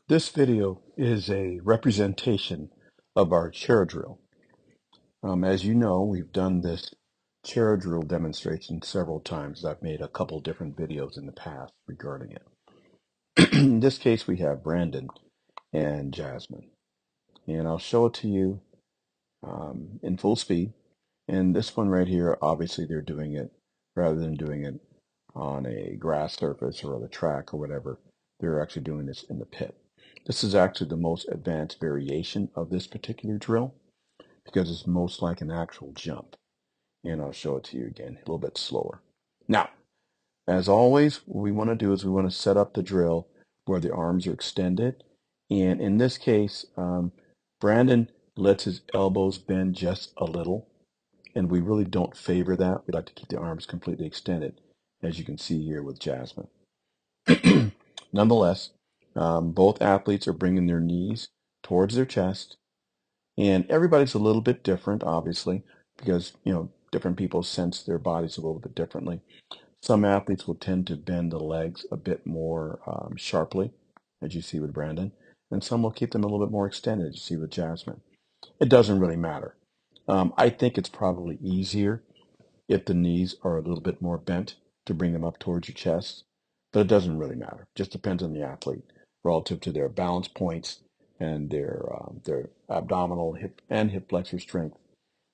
This video is a representation of our chair drill. As you know, we've done this chair drill demonstration several times. I've made a couple different videos in the past regarding it. In this case, we have Brandon and Jasmine. And I'll show it to you in full speed. And this one right here, obviously they're doing it rather than doing it on a grass surface or the track or whatever. They're actually doing this in the pit. This is actually the most advanced variation of this particular drill because it's most like an actual jump. And I'll show it to you again a little bit slower. Now, as always, what we want to do is we want to set up the drill where the arms are extended. And in this case, Brandon lets his elbows bend just a little. And we really don't favor that. We like to keep the arms completely extended, as you can see here with Jasmine. Nonetheless, both athletes are bringing their knees towards their chest, and everybody's a little bit different, obviously, because different people sense their bodies a little bit differently. Some athletes will tend to bend the legs a bit more sharply, as you see with Brandon, and some will keep them a little bit more extended, as you see with Jasmine. It doesn't really matter. I think it's probably easier if the knees are a little bit more bent to bring them up towards your chest, but it doesn't really matter. It just depends on the athlete relative to their balance points and their abdominal hip and hip flexor strength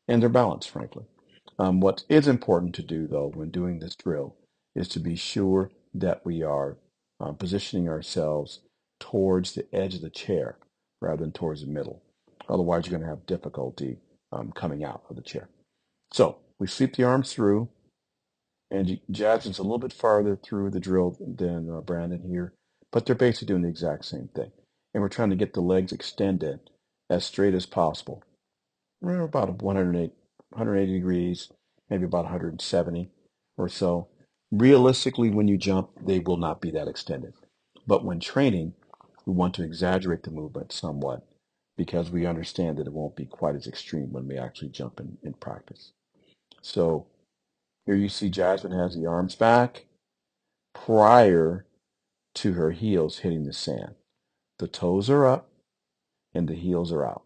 and their balance, frankly. What is important to do, though, when doing this drill is to be sure that we are positioning ourselves towards the edge of the chair rather than towards the middle. Otherwise, you're going to have difficulty coming out of the chair. So we sweep the arms through, and Jasmine's a little bit farther through the drill than Brandon here, but they're basically doing the exact same thing. And we're trying to get the legs extended as straight as possible. We're about 180 degrees, maybe about 170 or so. Realistically, when you jump, they will not be that extended. But when training, we want to exaggerate the movement somewhat because we understand that it won't be quite as extreme when we actually jump in practice. So here you see Jasmine has the arms back prior to her heels hitting the sand. The toes are up and the heels are out.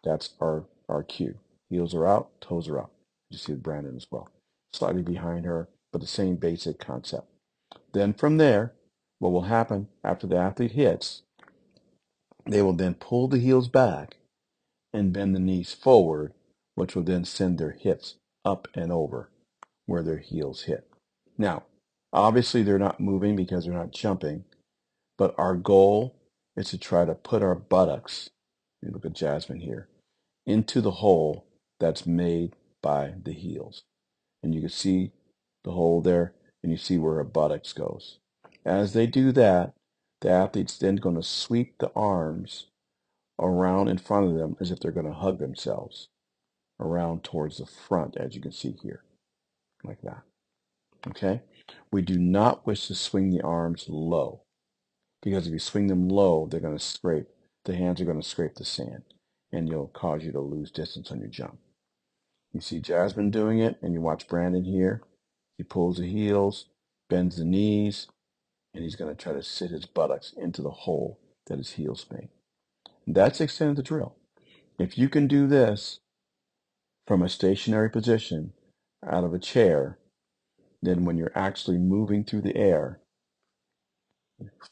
That's our cue. Heels are out, toes are up. You see with Brandon as well. Slightly behind her, but the same basic concept. Then from there, what will happen after the athlete hits, they will then pull the heels back and bend the knees forward, which will then send their hips up and over where their heels hit. Now, obviously they're not moving because they're not jumping, but our goal is to try to put our buttocks, you look at Jasmine here, into the hole that's made by the heels. And you can see the hole there, and you see where her buttocks goes. As they do that, the athlete's then going to sweep the arms around in front of them as if they're going to hug themselves around towards the front, as you can see here, like that. Okay? We do not wish to swing the arms low because if you swing them low, they're going to scrape, the hands are going to scrape the sand and it'll cause you to lose distance on your jump. You see Jasmine doing it and you watch Brandon here. He pulls the heels, bends the knees, and he's going to try to sit his buttocks into the hole that his heels make. That's the extent of the drill. If you can do this from a stationary position out of a chair, then when you're actually moving through the air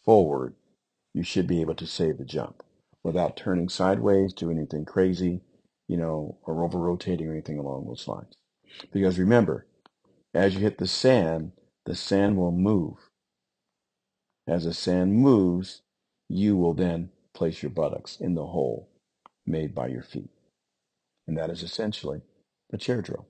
forward, you should be able to save the jump without turning sideways, doing anything crazy, or over rotating or anything along those lines. Because remember, as you hit the sand will move. As the sand moves, you will then place your buttocks in the hole made by your feet. And that is essentially the chair drill.